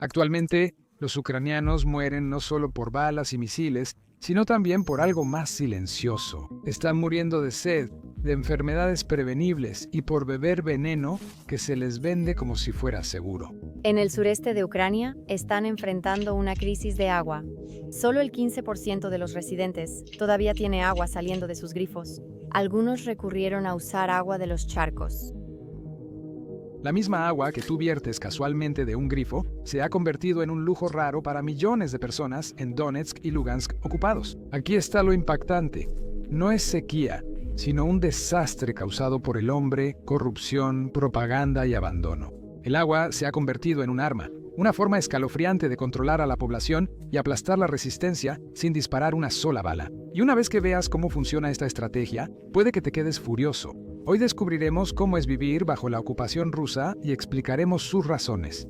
Actualmente, los ucranianos mueren no solo por balas y misiles, sino también por algo más silencioso. Están muriendo de sed, de enfermedades prevenibles y por beber veneno que se les vende como si fuera seguro. En el sureste de Ucrania están enfrentando una crisis de agua. Solo el 15% de los residentes todavía tiene agua saliendo de sus grifos. Algunos recurrieron a usar agua de los charcos. La misma agua que tú viertes casualmente de un grifo se ha convertido en un lujo raro para millones de personas en Donetsk y Lugansk ocupados. Aquí está lo impactante. No es sequía, sino un desastre causado por el hombre, corrupción, propaganda y abandono. El agua se ha convertido en un arma, una forma escalofriante de controlar a la población y aplastar la resistencia sin disparar una sola bala. Y una vez que veas cómo funciona esta estrategia, puede que te quedes furioso. Hoy descubriremos cómo es vivir bajo la ocupación rusa y explicaremos sus razones.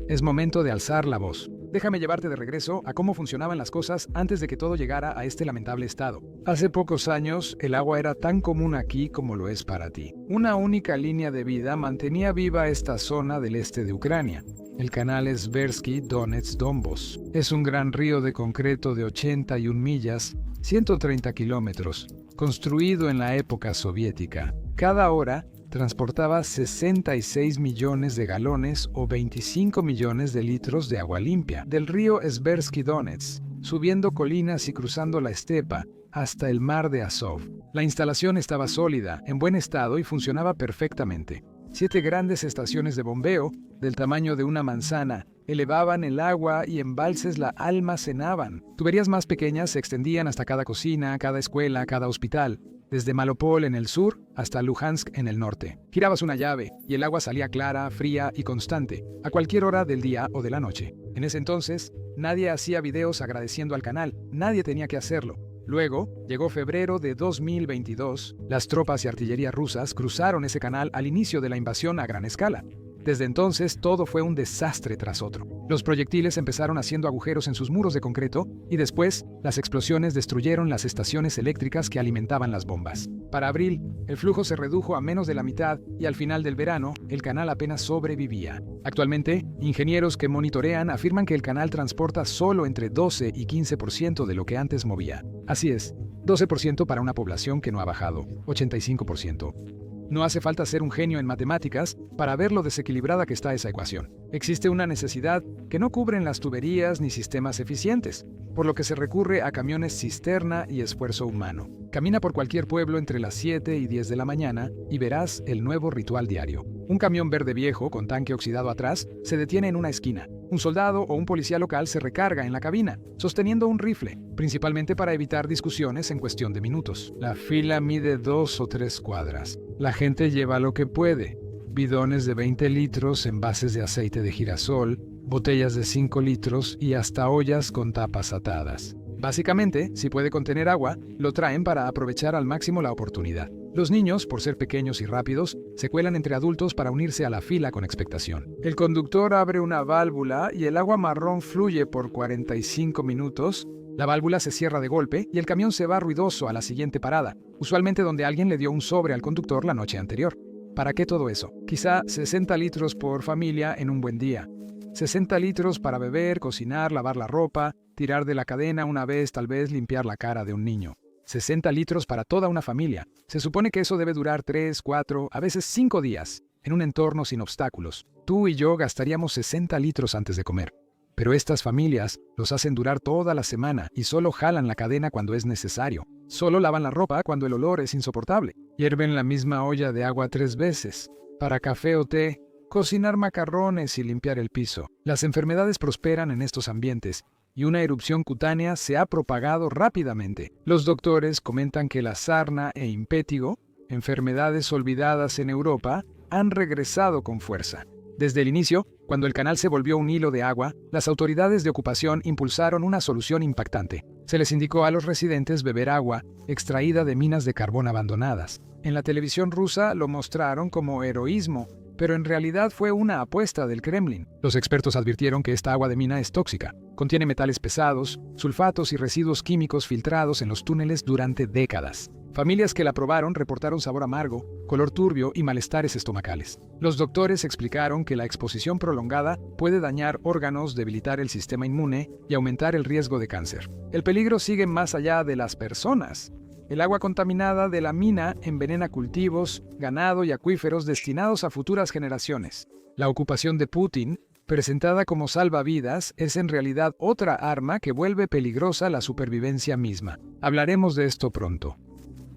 Es momento de alzar la voz. Déjame llevarte de regreso a cómo funcionaban las cosas antes de que todo llegara a este lamentable estado. Hace pocos años, el agua era tan común aquí como lo es para ti. Una única línea de vida mantenía viva esta zona del este de Ucrania. El canal Sversky Donets-Donbos. Es un gran río de concreto de 81 millas, 130 kilómetros, construido en la época soviética. Cada hora transportaba 66 millones de galones o 25 millones de litros de agua limpia del río Sversky Donets, subiendo colinas y cruzando la estepa hasta el mar de Azov. La instalación estaba sólida, en buen estado y funcionaba perfectamente. 7 grandes estaciones de bombeo, del tamaño de una manzana, elevaban el agua y embalses la almacenaban. Tuberías más pequeñas se extendían hasta cada cocina, cada escuela, cada hospital, desde Mariupol en el sur hasta Luhansk en el norte. Girabas una llave y el agua salía clara, fría y constante, a cualquier hora del día o de la noche. En ese entonces, nadie hacía videos agradeciendo al canal, nadie tenía que hacerlo. Luego, llegó febrero de 2022, las tropas y artillería rusas cruzaron ese canal al inicio de la invasión a gran escala. Desde entonces, todo fue un desastre tras otro. Los proyectiles empezaron haciendo agujeros en sus muros de concreto y después, las explosiones destruyeron las estaciones eléctricas que alimentaban las bombas. Para abril, el flujo se redujo a menos de la mitad y al final del verano, el canal apenas sobrevivía. Actualmente, ingenieros que monitorean afirman que el canal transporta solo entre 12 y 15% de lo que antes movía. Así es, 12% para una población que no ha bajado, 85%. No hace falta ser un genio en matemáticas para ver lo desequilibrada que está esa ecuación. Existe una necesidad que no cubren las tuberías ni sistemas eficientes, por lo que se recurre a camiones cisterna y esfuerzo humano. Camina por cualquier pueblo entre las 7 y 10 de la mañana y verás el nuevo ritual diario. Un camión verde viejo con tanque oxidado atrás se detiene en una esquina. Un soldado o un policía local se recarga en la cabina, sosteniendo un rifle, principalmente para evitar discusiones en cuestión de minutos. La fila mide 2 o 3 cuadras. La gente lleva lo que puede: bidones de 20 litros, envases de aceite de girasol, botellas de 5 litros y hasta ollas con tapas atadas. Básicamente, si puede contener agua, lo traen para aprovechar al máximo la oportunidad. Los niños, por ser pequeños y rápidos, se cuelan entre adultos para unirse a la fila con expectación. El conductor abre una válvula y el agua marrón fluye por 45 minutos. La válvula se cierra de golpe y el camión se va ruidoso a la siguiente parada, usualmente donde alguien le dio un sobre al conductor la noche anterior. ¿Para qué todo eso? Quizá 60 litros por familia en un buen día. 60 litros para beber, cocinar, lavar la ropa, tirar de la cadena una vez, tal vez limpiar la cara de un niño. 60 litros para toda una familia. Se supone que eso debe durar 3, 4, a veces 5 días, en un entorno sin obstáculos. Tú y yo gastaríamos 60 litros antes de comer. Pero estas familias los hacen durar toda la semana y solo jalan la cadena cuando es necesario. Solo lavan la ropa cuando el olor es insoportable. Hierven la misma olla de agua 3 veces. Para café o té, cocinar macarrones y limpiar el piso. Las enfermedades prosperan en estos ambientes y una erupción cutánea se ha propagado rápidamente. Los doctores comentan que la sarna e impétigo, enfermedades olvidadas en Europa, han regresado con fuerza. Desde el inicio, cuando el canal se volvió un hilo de agua, las autoridades de ocupación impulsaron una solución impactante. Se les indicó a los residentes beber agua extraída de minas de carbón abandonadas. En la televisión rusa lo mostraron como heroísmo, pero en realidad fue una apuesta del Kremlin. Los expertos advirtieron que esta agua de mina es tóxica. Contiene metales pesados, sulfatos y residuos químicos filtrados en los túneles durante décadas. Familias que la probaron reportaron sabor amargo, color turbio y malestares estomacales. Los doctores explicaron que la exposición prolongada puede dañar órganos, debilitar el sistema inmune y aumentar el riesgo de cáncer. El peligro sigue más allá de las personas. El agua contaminada de la mina envenena cultivos, ganado y acuíferos destinados a futuras generaciones. La ocupación de Putin, presentada como salvavidas, es en realidad otra arma que vuelve peligrosa la supervivencia misma. Hablaremos de esto pronto.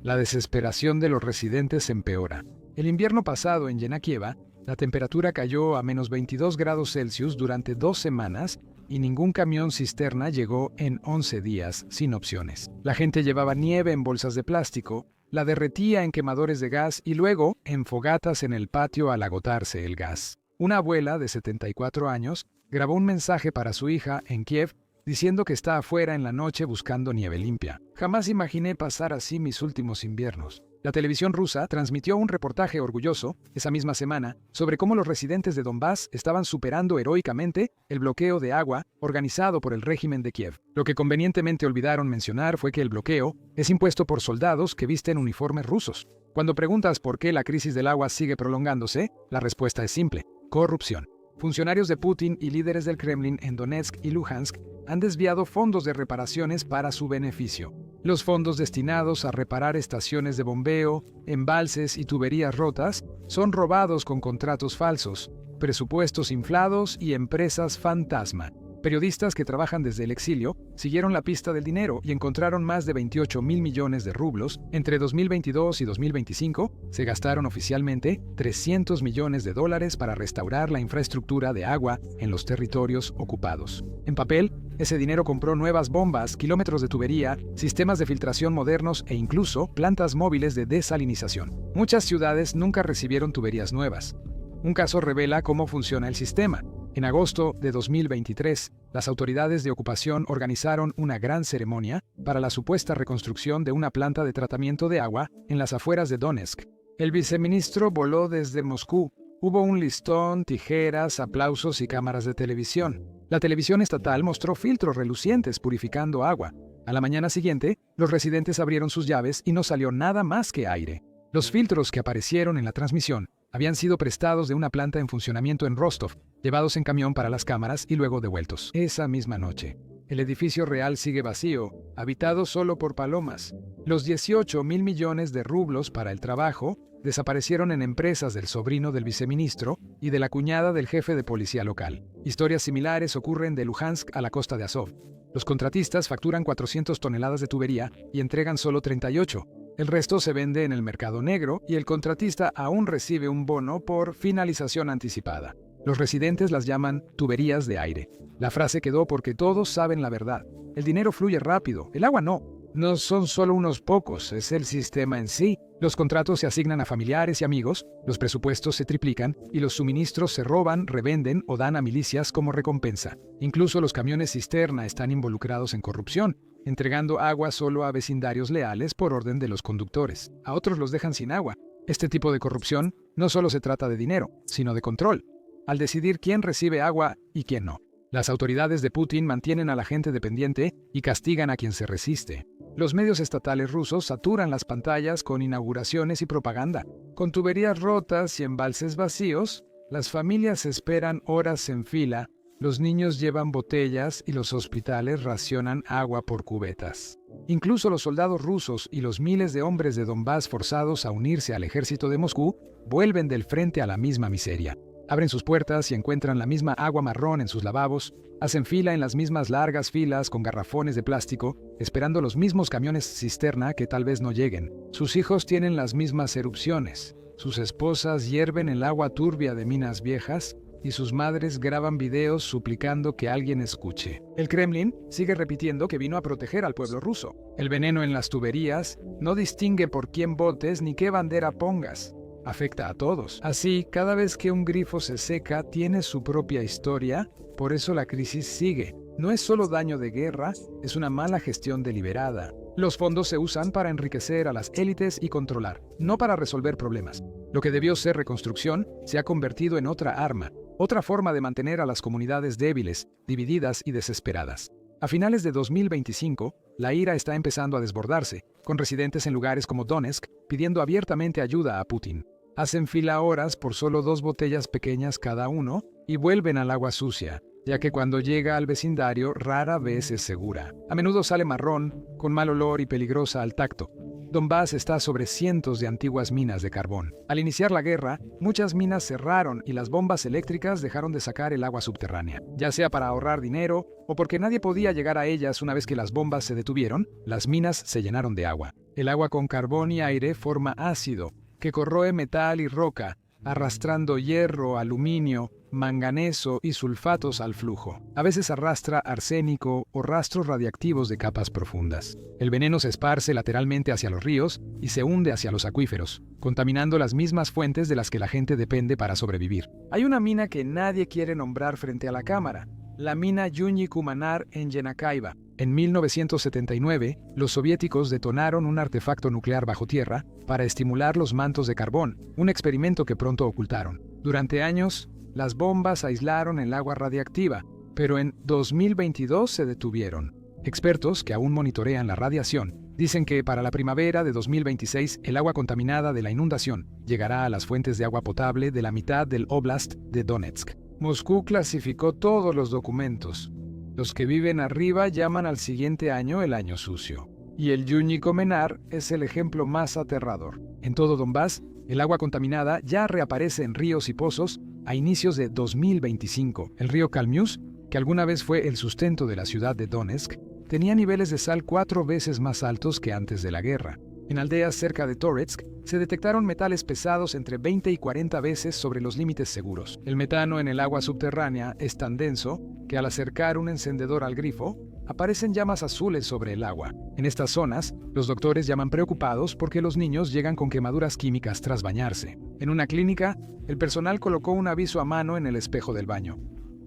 La desesperación de los residentes empeora. El invierno pasado en Yenakieva, la temperatura cayó a menos 22 grados Celsius durante 2 semanas y ningún camión cisterna llegó en 11 días sin opciones. La gente llevaba nieve en bolsas de plástico, la derretía en quemadores de gas y luego en fogatas en el patio al agotarse el gas. Una abuela de 74 años grabó un mensaje para su hija en Kiev diciendo que está afuera en la noche buscando nieve limpia. Jamás imaginé pasar así mis últimos inviernos. La televisión rusa transmitió un reportaje orgulloso, esa misma semana, sobre cómo los residentes de Donbass estaban superando heroicamente el bloqueo de agua organizado por el régimen de Kiev. Lo que convenientemente olvidaron mencionar fue que el bloqueo es impuesto por soldados que visten uniformes rusos. Cuando preguntas por qué la crisis del agua sigue prolongándose, la respuesta es simple: corrupción. Funcionarios de Putin y líderes del Kremlin en Donetsk y Luhansk han desviado fondos de reparaciones para su beneficio. Los fondos destinados a reparar estaciones de bombeo, embalses y tuberías rotas son robados con contratos falsos, presupuestos inflados y empresas fantasma. Periodistas que trabajan desde el exilio siguieron la pista del dinero y encontraron más de 28.000 millones de rublos. Entre 2022 y 2025 se gastaron oficialmente 300 millones de dólares para restaurar la infraestructura de agua en los territorios ocupados. En papel, ese dinero compró nuevas bombas, kilómetros de tubería, sistemas de filtración modernos e incluso plantas móviles de desalinización. Muchas ciudades nunca recibieron tuberías nuevas. Un caso revela cómo funciona el sistema. En agosto de 2023, las autoridades de ocupación organizaron una gran ceremonia para la supuesta reconstrucción de una planta de tratamiento de agua en las afueras de Donetsk. El viceministro voló desde Moscú. Hubo un listón, tijeras, aplausos y cámaras de televisión. La televisión estatal mostró filtros relucientes purificando agua. A la mañana siguiente, los residentes abrieron sus llaves y no salió nada más que aire. Los filtros que aparecieron en la transmisión habían sido prestados de una planta en funcionamiento en Rostov, llevados en camión para las cámaras y luego devueltos. Esa misma noche, el edificio real sigue vacío, habitado solo por palomas. Los 18.000 millones de rublos para el trabajo desaparecieron en empresas del sobrino del viceministro y de la cuñada del jefe de policía local. Historias similares ocurren de Luhansk a la costa de Azov. Los contratistas facturan 400 toneladas de tubería y entregan solo 38. El resto se vende en el mercado negro y el contratista aún recibe un bono por finalización anticipada. Los residentes las llaman tuberías de aire. La frase quedó porque todos saben la verdad. El dinero fluye rápido, el agua no. No son solo unos pocos, es el sistema en sí. Los contratos se asignan a familiares y amigos, los presupuestos se triplican y los suministros se roban, revenden o dan a milicias como recompensa. Incluso los camiones cisterna están involucrados en corrupción, entregando agua solo a vecindarios leales por orden de los conductores. A otros los dejan sin agua. Este tipo de corrupción no solo se trata de dinero, sino de control, al decidir quién recibe agua y quién no. Las autoridades de Putin mantienen a la gente dependiente y castigan a quien se resiste. Los medios estatales rusos saturan las pantallas con inauguraciones y propaganda. Con tuberías rotas y embalses vacíos, las familias esperan horas en fila, los niños llevan botellas y los hospitales racionan agua por cubetas. Incluso los soldados rusos y los miles de hombres de Donbass forzados a unirse al ejército de Moscú vuelven del frente a la misma miseria. Abren sus puertas y encuentran la misma agua marrón en sus lavabos, hacen fila en las mismas largas filas con garrafones de plástico, esperando los mismos camiones cisterna que tal vez no lleguen. Sus hijos tienen las mismas erupciones, sus esposas hierven el agua turbia de minas viejas y sus madres graban videos suplicando que alguien escuche. El Kremlin sigue repitiendo que vino a proteger al pueblo ruso. El veneno en las tuberías no distingue por quién votes ni qué bandera pongas. Afecta a todos. Así, cada vez que un grifo se seca, tiene su propia historia, por eso la crisis sigue. No es solo daño de guerra, es una mala gestión deliberada. Los fondos se usan para enriquecer a las élites y controlar, no para resolver problemas. Lo que debió ser reconstrucción se ha convertido en otra arma, otra forma de mantener a las comunidades débiles, divididas y desesperadas. A finales de 2025, la ira está empezando a desbordarse, con residentes en lugares como Donetsk pidiendo abiertamente ayuda a Putin. Hacen fila horas por solo 2 botellas pequeñas cada uno y vuelven al agua sucia, ya que cuando llega al vecindario rara vez es segura. A menudo sale marrón, con mal olor y peligrosa al tacto. Donbass está sobre cientos de antiguas minas de carbón. Al iniciar la guerra, muchas minas cerraron y las bombas eléctricas dejaron de sacar el agua subterránea. Ya sea para ahorrar dinero o porque nadie podía llegar a ellas una vez que las bombas se detuvieron, las minas se llenaron de agua. El agua con carbón y aire forma ácido, que corroe metal y roca, arrastrando hierro, aluminio, manganeso y sulfatos al flujo. A veces arrastra arsénico o rastros radiactivos de capas profundas. El veneno se esparce lateralmente hacia los ríos y se hunde hacia los acuíferos, contaminando las mismas fuentes de las que la gente depende para sobrevivir. Hay una mina que nadie quiere nombrar frente a la cámara, la mina Yunyi Kumanar en Yenakaiba. En 1979, los soviéticos detonaron un artefacto nuclear bajo tierra para estimular los mantos de carbón, un experimento que pronto ocultaron. Durante años, las bombas aislaron el agua radiactiva, pero en 2022 se detuvieron. Expertos que aún monitorean la radiación dicen que para la primavera de 2026 el agua contaminada de la inundación llegará a las fuentes de agua potable de la mitad del Oblast de Donetsk. Moscú clasificó todos los documentos. Los que viven arriba llaman al siguiente año el año sucio. Y el Yunyi Kumanar es el ejemplo más aterrador. En todo Donbass, el agua contaminada ya reaparece en ríos y pozos a inicios de 2025. El río Kalmius, que alguna vez fue el sustento de la ciudad de Donetsk, tenía niveles de sal 4 veces más altos que antes de la guerra. En aldeas cerca de Toretsk se detectaron metales pesados entre 20 y 40 veces sobre los límites seguros. El metano en el agua subterránea es tan denso que al acercar un encendedor al grifo, aparecen llamas azules sobre el agua. En estas zonas, los doctores llaman preocupados porque los niños llegan con quemaduras químicas tras bañarse. En una clínica, el personal colocó un aviso a mano en el espejo del baño.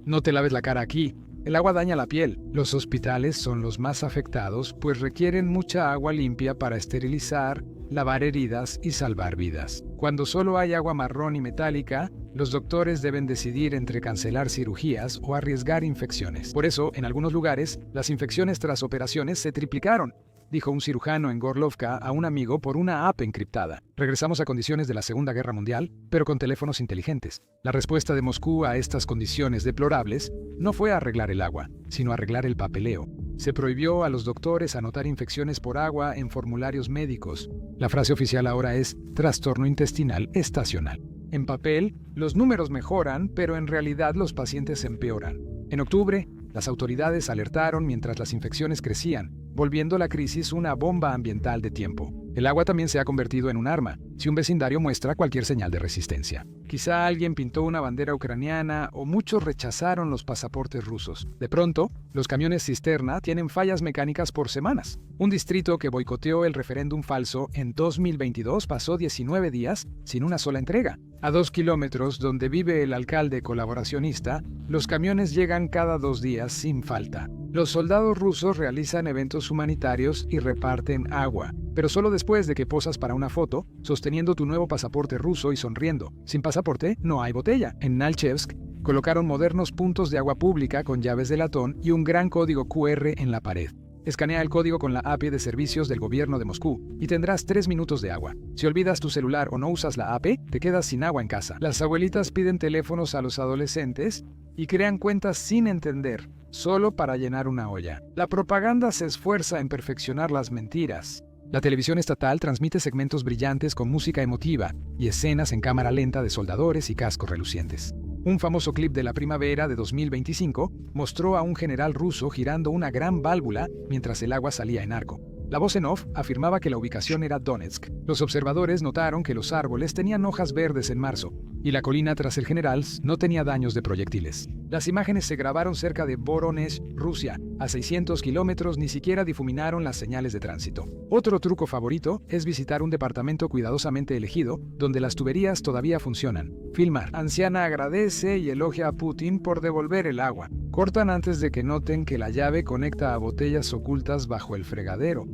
No te laves la cara aquí. El agua daña la piel. Los hospitales son los más afectados, pues requieren mucha agua limpia para esterilizar, lavar heridas y salvar vidas. Cuando solo hay agua marrón y metálica, los doctores deben decidir entre cancelar cirugías o arriesgar infecciones. Por eso, en algunos lugares, las infecciones tras operaciones se triplicaron, dijo un cirujano en Gorlovka a un amigo por una app encriptada. Regresamos a condiciones de la Segunda Guerra Mundial, pero con teléfonos inteligentes. La respuesta de Moscú a estas condiciones deplorables no fue arreglar el agua, sino arreglar el papeleo. Se prohibió a los doctores anotar infecciones por agua en formularios médicos. La frase oficial ahora es trastorno intestinal estacional. En papel, los números mejoran, pero en realidad los pacientes empeoran. En octubre, las autoridades alertaron mientras las infecciones crecían, volviendo la crisis una bomba ambiental de tiempo. El agua también se ha convertido en un arma, si un vecindario muestra cualquier señal de resistencia. Quizá alguien pintó una bandera ucraniana o muchos rechazaron los pasaportes rusos. De pronto, los camiones cisterna tienen fallas mecánicas por semanas. Un distrito que boicoteó el referéndum falso en 2022 pasó 19 días sin una sola entrega. A 2 kilómetros donde vive el alcalde colaboracionista, los camiones llegan cada 2 días sin falta. Los soldados rusos realizan eventos humanitarios y reparten agua, pero solo después de que posas para una foto, sosteniendo tu nuevo pasaporte ruso y sonriendo. Sin pasaporte, no hay botella. En Nalchevsk, colocaron modernos puntos de agua pública con llaves de latón y un gran código QR en la pared. Escanea el código con la API de servicios del gobierno de Moscú y tendrás 3 minutos de agua. Si olvidas tu celular o no usas la API, te quedas sin agua en casa. Las abuelitas piden teléfonos a los adolescentes y crean cuentas sin entender, solo para llenar una olla. La propaganda se esfuerza en perfeccionar las mentiras. La televisión estatal transmite segmentos brillantes con música emotiva y escenas en cámara lenta de soldadores y cascos relucientes. Un famoso clip de la primavera de 2025 mostró a un general ruso girando una gran válvula mientras el agua salía en arco. La voz en off afirmaba que la ubicación era Donetsk. Los observadores notaron que los árboles tenían hojas verdes en marzo y la colina tras el general no tenía daños de proyectiles. Las imágenes se grabaron cerca de Voronezh, Rusia. A 600 kilómetros ni siquiera difuminaron las señales de tránsito. Otro truco favorito es visitar un departamento cuidadosamente elegido donde las tuberías todavía funcionan. Filmar. Anciana agradece y elogia a Putin por devolver el agua. Cortan antes de que noten que la llave conecta a botellas ocultas bajo el fregadero.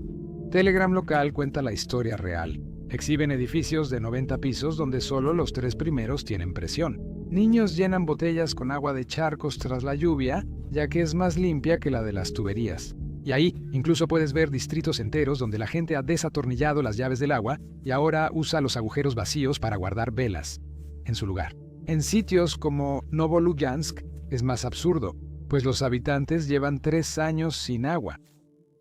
Telegram local cuenta la historia real. Exhiben edificios de 90 pisos donde solo los 3 primeros tienen presión. Niños llenan botellas con agua de charcos tras la lluvia ya que es más limpia que la de las tuberías. Y ahí incluso puedes ver distritos enteros donde la gente ha desatornillado las llaves del agua y ahora usa los agujeros vacíos para guardar velas en su lugar. En sitios como Novolugansk es más absurdo, pues los habitantes llevan 3 años sin agua.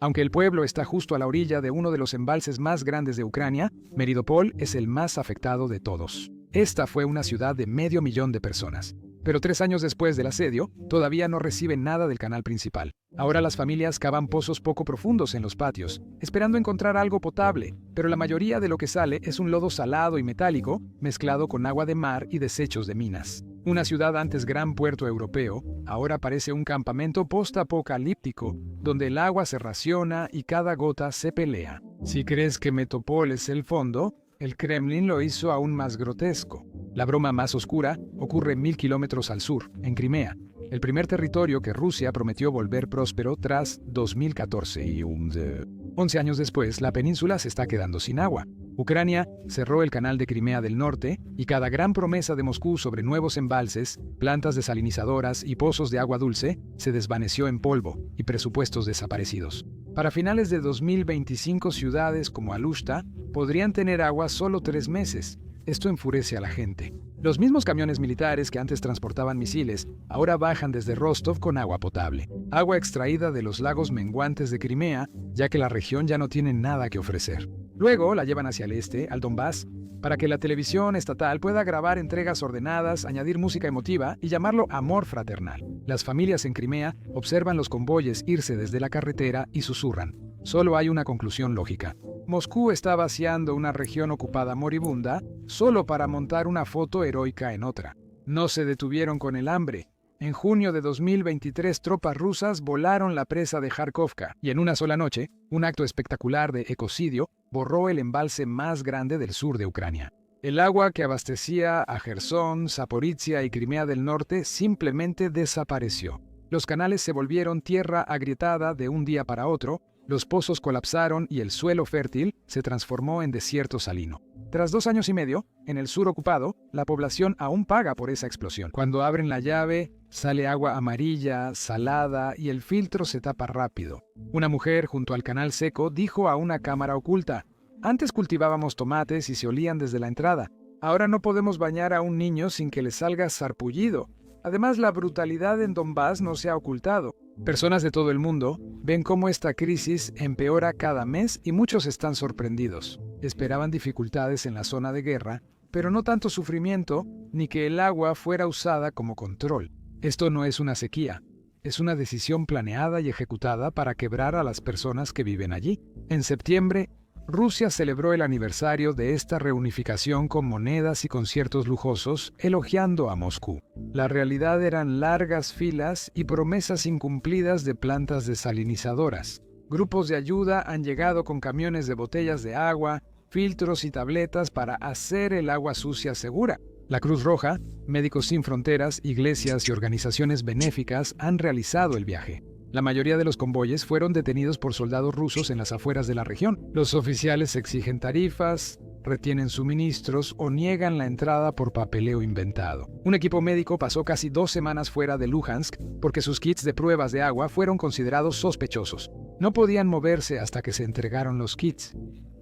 Aunque el pueblo está justo a la orilla de uno de los embalses más grandes de Ucrania, Melitopol es el más afectado de todos. Esta fue una ciudad de 500.000 de personas. Pero 3 años después del asedio, todavía no reciben nada del canal principal. Ahora las familias cavan pozos poco profundos en los patios, esperando encontrar algo potable, pero la mayoría de lo que sale es un lodo salado y metálico, mezclado con agua de mar y desechos de minas. Una ciudad antes gran puerto europeo, ahora parece un campamento post-apocalíptico, donde el agua se raciona y cada gota se pelea. Si crees que Melitopol es el fondo, el Kremlin lo hizo aún más grotesco. La broma más oscura ocurre 1000 kilómetros al sur, en Crimea, el primer territorio que Rusia prometió volver próspero tras 2014 y 11 años después, la península se está quedando sin agua. Ucrania cerró el canal de Crimea del norte y cada gran promesa de Moscú sobre nuevos embalses, plantas desalinizadoras y pozos de agua dulce se desvaneció en polvo y presupuestos desaparecidos. Para finales de 2025 ciudades como Alushta podrían tener agua solo 3 meses. Esto enfurece a la gente. Los mismos camiones militares que antes transportaban misiles ahora bajan desde Rostov con agua potable. Agua extraída de los lagos menguantes de Crimea, ya que la región ya no tiene nada que ofrecer. Luego la llevan hacia el este, al Donbass, para que la televisión estatal pueda grabar entregas ordenadas, añadir música emotiva y llamarlo amor fraternal. Las familias en Crimea observan los convoyes irse desde la carretera y susurran. Solo hay una conclusión lógica. Moscú está vaciando una región ocupada moribunda solo para montar una foto heroica en otra. No se detuvieron con el hambre. En junio de 2023, tropas rusas volaron la presa de Kharkovka y en una sola noche, un acto espectacular de ecocidio borró el embalse más grande del sur de Ucrania. El agua que abastecía a Jersón, Zaporizhia y Crimea del norte simplemente desapareció. Los canales se volvieron tierra agrietada de un día para otro, los pozos colapsaron y el suelo fértil se transformó en desierto salino. Tras 2 años y medio, en el sur ocupado, la población aún paga por esa explosión. Cuando abren la llave, sale agua amarilla, salada y el filtro se tapa rápido. Una mujer junto al canal seco dijo a una cámara oculta: "Antes cultivábamos tomates y se olían desde la entrada. Ahora no podemos bañar a un niño sin que le salga sarpullido. Además, la brutalidad en Donbass no se ha ocultado. Personas de todo el mundo ven cómo esta crisis empeora cada mes y muchos están sorprendidos. Esperaban dificultades en la zona de guerra, pero no tanto sufrimiento ni que el agua fuera usada como control. Esto no es una sequía, es una decisión planeada y ejecutada para quebrar a las personas que viven allí. En septiembre, Rusia celebró el aniversario de esta reunificación con monedas y conciertos lujosos, elogiando a Moscú. La realidad eran largas filas y promesas incumplidas de plantas desalinizadoras. Grupos de ayuda han llegado con camiones de botellas de agua, filtros y tabletas para hacer el agua sucia segura. La Cruz Roja, Médicos Sin Fronteras, iglesias y organizaciones benéficas han realizado el viaje. La mayoría de los convoyes fueron detenidos por soldados rusos en las afueras de la región. Los oficiales exigen tarifas, retienen suministros o niegan la entrada por papeleo inventado. Un equipo médico pasó casi 2 semanas fuera de Luhansk porque sus kits de pruebas de agua fueron considerados sospechosos. No podían moverse hasta que se entregaron los kits.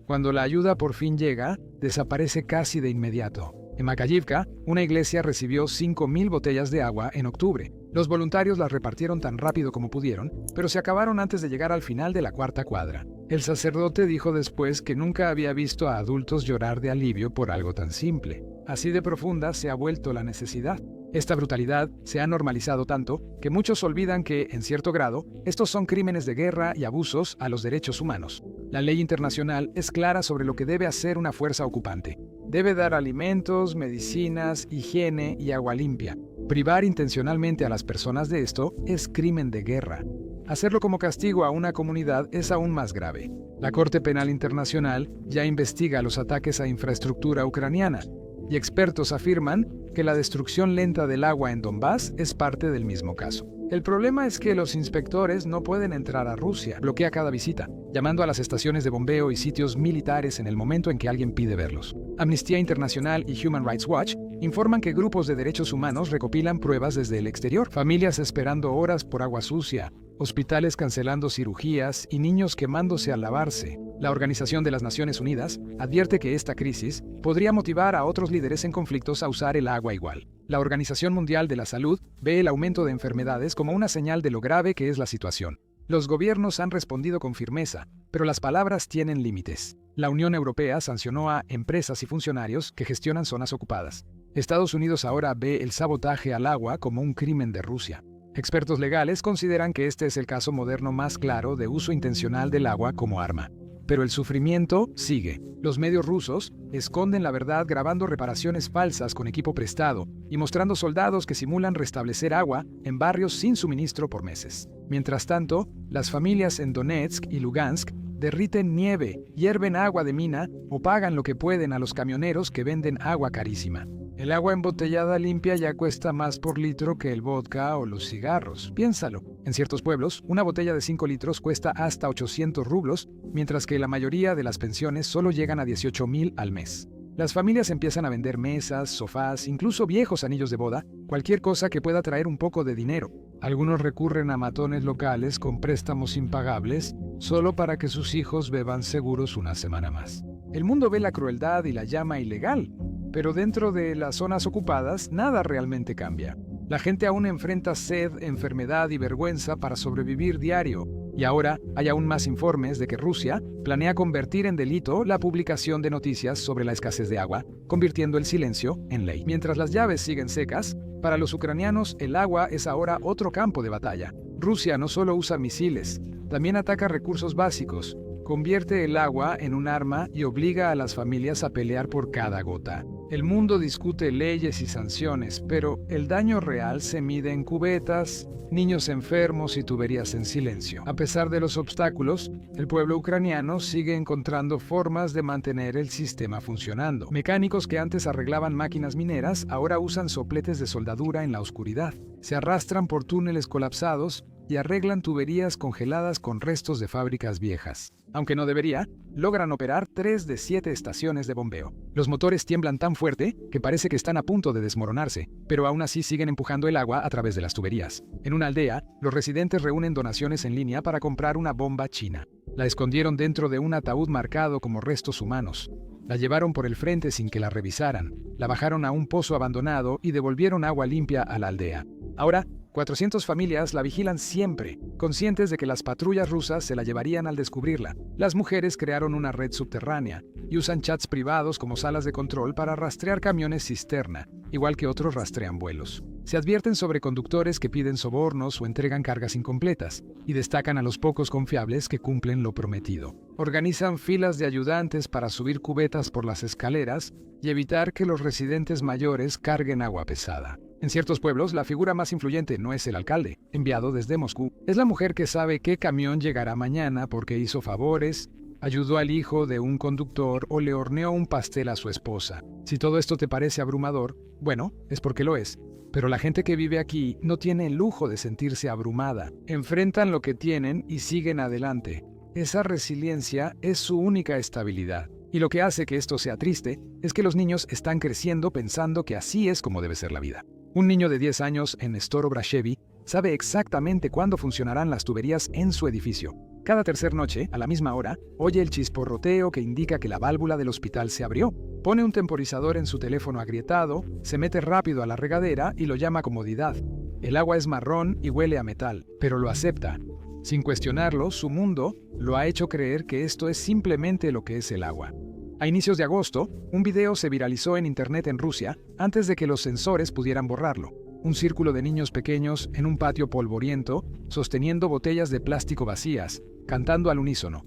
Cuando la ayuda por fin llega, desaparece casi de inmediato. En Makayivka, una iglesia recibió 5.000 botellas de agua en octubre. Los voluntarios las repartieron tan rápido como pudieron, pero se acabaron antes de llegar al final de la 4ª cuadra. El sacerdote dijo después que nunca había visto a adultos llorar de alivio por algo tan simple. Así de profunda se ha vuelto la necesidad. Esta brutalidad se ha normalizado tanto que muchos olvidan que, en cierto grado, estos son crímenes de guerra y abusos a los derechos humanos. La ley internacional es clara sobre lo que debe hacer una fuerza ocupante. Debe dar alimentos, medicinas, higiene y agua limpia. Privar intencionalmente a las personas de esto es crimen de guerra. Hacerlo como castigo a una comunidad es aún más grave. La Corte Penal Internacional ya investiga los ataques a infraestructura ucraniana, y expertos afirman que la destrucción lenta del agua en Donbass es parte del mismo caso. El problema es que los inspectores no pueden entrar a Rusia, bloquea cada visita, llamando a las estaciones de bombeo y sitios militares en el momento en que alguien pide verlos. Amnistía Internacional y Human Rights Watch informan que grupos de derechos humanos recopilan pruebas desde el exterior, familias esperando horas por agua sucia, hospitales cancelando cirugías y niños quemándose al lavarse. La Organización de las Naciones Unidas advierte que esta crisis podría motivar a otros líderes en conflictos a usar el agua igual. La Organización Mundial de la Salud ve el aumento de enfermedades como una señal de lo grave que es la situación. Los gobiernos han respondido con firmeza, pero las palabras tienen límites. La Unión Europea sancionó a empresas y funcionarios que gestionan zonas ocupadas. Estados Unidos ahora ve el sabotaje al agua como un crimen de Rusia. Expertos legales consideran que este es el caso moderno más claro de uso intencional del agua como arma. Pero el sufrimiento sigue. Los medios rusos esconden la verdad grabando reparaciones falsas con equipo prestado y mostrando soldados que simulan restablecer agua en barrios sin suministro por meses. Mientras tanto, las familias en Donetsk y Lugansk derriten nieve, hierven agua de mina o pagan lo que pueden a los camioneros que venden agua carísima. El agua embotellada limpia ya cuesta más por litro que el vodka o los cigarros. Piénsalo. En ciertos pueblos, una botella de 5 litros cuesta hasta 800 rublos, mientras que la mayoría de las pensiones solo llegan a 18,000 al mes. Las familias empiezan a vender mesas, sofás, incluso viejos anillos de boda, cualquier cosa que pueda traer un poco de dinero. Algunos recurren a matones locales con préstamos impagables solo para que sus hijos beban seguros una semana más. El mundo ve la crueldad y la llama ilegal, pero dentro de las zonas ocupadas nada realmente cambia. La gente aún enfrenta sed, enfermedad y vergüenza para sobrevivir diario. Y ahora hay aún más informes de que Rusia planea convertir en delito la publicación de noticias sobre la escasez de agua, convirtiendo el silencio en ley. Mientras las llaves siguen secas, para los ucranianos el agua es ahora otro campo de batalla. Rusia no solo usa misiles, también ataca recursos básicos, convierte el agua en un arma y obliga a las familias a pelear por cada gota. El mundo discute leyes y sanciones, pero el daño real se mide en cubetas, niños enfermos y tuberías en silencio. A pesar de los obstáculos, el pueblo ucraniano sigue encontrando formas de mantener el sistema funcionando. Mecánicos que antes arreglaban máquinas mineras ahora usan sopletes de soldadura en la oscuridad. Se arrastran por túneles colapsados y arreglan tuberías congeladas con restos de fábricas viejas. Aunque no debería, logran operar 3 de 7 estaciones de bombeo. Los motores tiemblan tan fuerte que parece que están a punto de desmoronarse, pero aún así siguen empujando el agua a través de las tuberías. En una aldea, los residentes reúnen donaciones en línea para comprar una bomba china. La escondieron dentro de un ataúd marcado como restos humanos. La llevaron por el frente sin que la revisaran, la bajaron a un pozo abandonado y devolvieron agua limpia a la aldea. Ahora, 400 familias la vigilan siempre, conscientes de que las patrullas rusas se la llevarían al descubrirla. Las mujeres crearon una red subterránea y usan chats privados como salas de control para rastrear camiones cisterna, igual que otros rastrean vuelos. Se advierten sobre conductores que piden sobornos o entregan cargas incompletas, y destacan a los pocos confiables que cumplen lo prometido. Organizan filas de ayudantes para subir cubetas por las escaleras y evitar que los residentes mayores carguen agua pesada. En ciertos pueblos, la figura más influyente no es el alcalde, enviado desde Moscú. Es la mujer que sabe qué camión llegará mañana porque hizo favores, ayudó al hijo de un conductor o le horneó un pastel a su esposa. Si todo esto te parece abrumador, bueno, es porque lo es. Pero la gente que vive aquí no tiene el lujo de sentirse abrumada. Enfrentan lo que tienen y siguen adelante. Esa resiliencia es su única estabilidad. Y lo que hace que esto sea triste es que los niños están creciendo pensando que así es como debe ser la vida. Un niño de 10 años en Storobrashevi sabe exactamente cuándo funcionarán las tuberías en su edificio. Cada tercer noche, a la misma hora, oye el chisporroteo que indica que la válvula del hospital se abrió. Pone un temporizador en su teléfono agrietado, se mete rápido a la regadera y lo llama comodidad. El agua es marrón y huele a metal, pero lo acepta. Sin cuestionarlo, su mundo lo ha hecho creer que esto es simplemente lo que es el agua. A inicios de agosto, un video se viralizó en internet en Rusia antes de que los censores pudieran borrarlo. Un círculo de niños pequeños en un patio polvoriento, sosteniendo botellas de plástico vacías, cantando al unísono.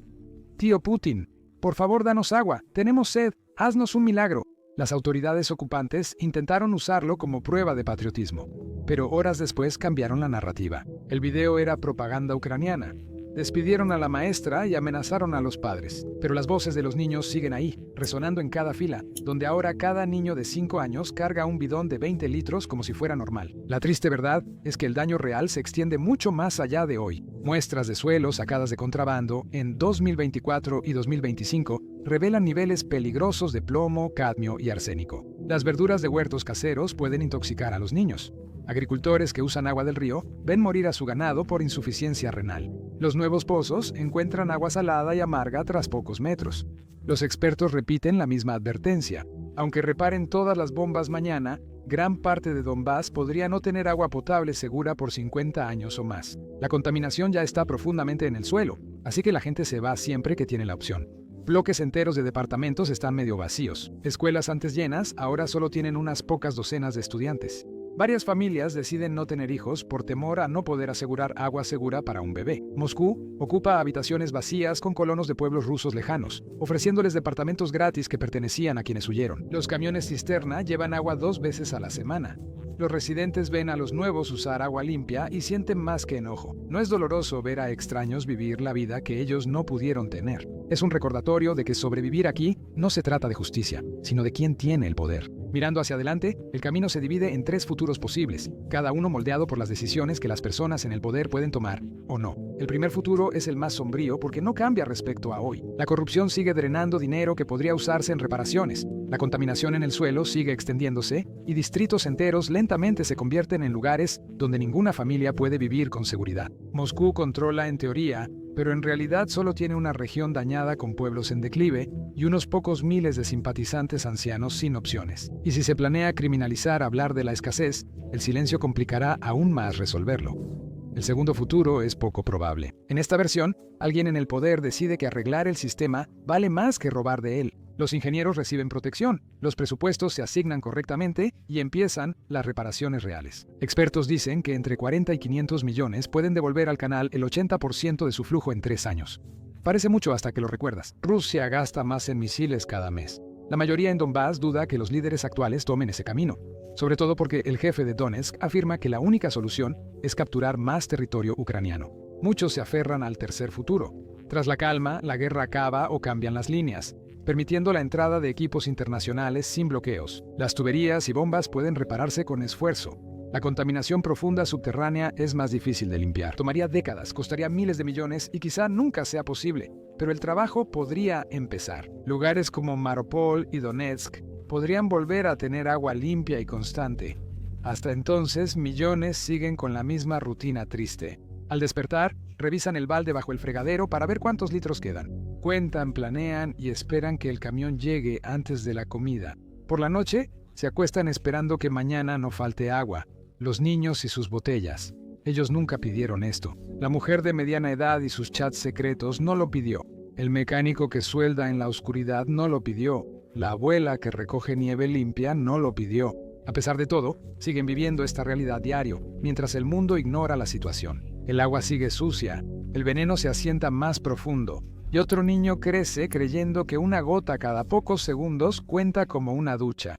«Tío Putin, por favor danos agua, tenemos sed, haznos un milagro». Las autoridades ocupantes intentaron usarlo como prueba de patriotismo, pero horas después cambiaron la narrativa. El video era propaganda ucraniana. Despidieron a la maestra y amenazaron a los padres. Pero las voces de los niños siguen ahí, resonando en cada fila, donde ahora cada niño de 5 años carga un bidón de 20 litros como si fuera normal. La triste verdad es que el daño real se extiende mucho más allá de hoy. Muestras de suelo sacadas de contrabando en 2024 y 2025 revelan niveles peligrosos de plomo, cadmio y arsénico. Las verduras de huertos caseros pueden intoxicar a los niños. Agricultores que usan agua del río ven morir a su ganado por insuficiencia renal. Los nuevos pozos encuentran agua salada y amarga tras pocos metros. Los expertos repiten la misma advertencia. Aunque reparen todas las bombas mañana, gran parte de Donbass podría no tener agua potable segura por 50 años o más. La contaminación ya está profundamente en el suelo, así que la gente se va siempre que tiene la opción. Bloques enteros de departamentos están medio vacíos. Escuelas antes llenas ahora solo tienen unas pocas docenas de estudiantes. Varias familias deciden no tener hijos por temor a no poder asegurar agua segura para un bebé. Moscú ocupa habitaciones vacías con colonos de pueblos rusos lejanos, ofreciéndoles departamentos gratis que pertenecían a quienes huyeron. Los camiones cisterna llevan agua 2 veces a la semana. Los residentes ven a los nuevos usar agua limpia y sienten más que enojo. No es doloroso ver a extraños vivir la vida que ellos no pudieron tener. Es un recordatorio de que sobrevivir aquí no se trata de justicia, sino de quién tiene el poder. Mirando hacia adelante, el camino se divide en 3 futuros posibles, cada uno moldeado por las decisiones que las personas en el poder pueden tomar o no. El primer futuro es el más sombrío porque no cambia respecto a hoy. La corrupción sigue drenando dinero que podría usarse en reparaciones. La contaminación en el suelo sigue extendiéndose y distritos enteros lentamente se convierten en lugares donde ninguna familia puede vivir con seguridad. Moscú controla en teoría, pero en realidad solo tiene una región dañada con pueblos en declive y unos pocos miles de simpatizantes ancianos sin opciones. Y si se planea criminalizar hablar de la escasez, el silencio complicará aún más resolverlo. El segundo futuro es poco probable. En esta versión, alguien en el poder decide que arreglar el sistema vale más que robar de él. Los ingenieros reciben protección, los presupuestos se asignan correctamente y empiezan las reparaciones reales. Expertos dicen que entre 40 y 500 millones pueden devolver al canal el 80% de su flujo en 3 años. Parece mucho hasta que lo recuerdas. Rusia gasta más en misiles cada mes. La mayoría en Donbass duda que los líderes actuales tomen ese camino, sobre todo porque el jefe de Donetsk afirma que la única solución es capturar más territorio ucraniano. Muchos se aferran al tercer futuro. Tras la calma, la guerra acaba o cambian las líneas, permitiendo la entrada de equipos internacionales sin bloqueos. Las tuberías y bombas pueden repararse con esfuerzo. La contaminación profunda subterránea es más difícil de limpiar. Tomaría décadas, costaría miles de millones y quizá nunca sea posible, pero el trabajo podría empezar. Lugares como Mariupol y Donetsk podrían volver a tener agua limpia y constante. Hasta entonces, millones siguen con la misma rutina triste. Al despertar, revisan el balde bajo el fregadero para ver cuántos litros quedan. Cuentan, planean y esperan que el camión llegue antes de la comida. Por la noche, se acuestan esperando que mañana no falte agua. Los niños y sus botellas. Ellos nunca pidieron esto. La mujer de mediana edad y sus chats secretos no lo pidió. El mecánico que suelda en la oscuridad no lo pidió. La abuela que recoge nieve limpia no lo pidió. A pesar de todo, siguen viviendo esta realidad diario, mientras el mundo ignora la situación. El agua sigue sucia, el veneno se asienta más profundo, y otro niño crece creyendo que una gota cada pocos segundos cuenta como una ducha.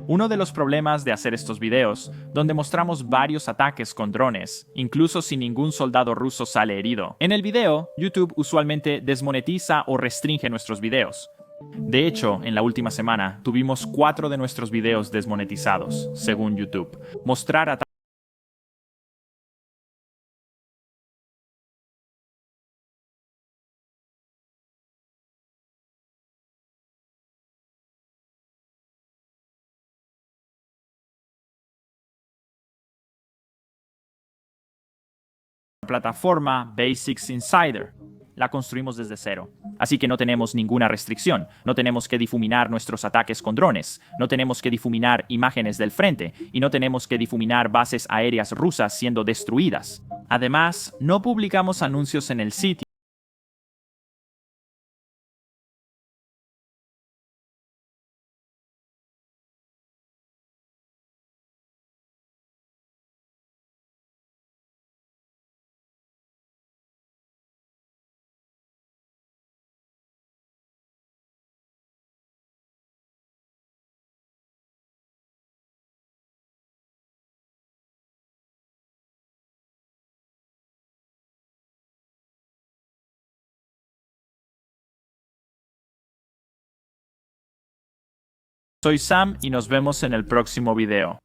Uno de los problemas de hacer estos videos, donde mostramos varios ataques con drones, incluso si ningún soldado ruso sale herido. En el video, YouTube usualmente desmonetiza o restringe nuestros videos. De hecho, en la última semana, tuvimos 4 de nuestros videos desmonetizados, según YouTube. Mostrar ataques plataforma Basics Insider. La construimos desde cero. Así que no tenemos ninguna restricción. No tenemos que difuminar nuestros ataques con drones. No tenemos que difuminar imágenes del frente. Y no tenemos que difuminar bases aéreas rusas siendo destruidas. Además, no publicamos anuncios en el sitio. Soy Sam y nos vemos en el próximo video.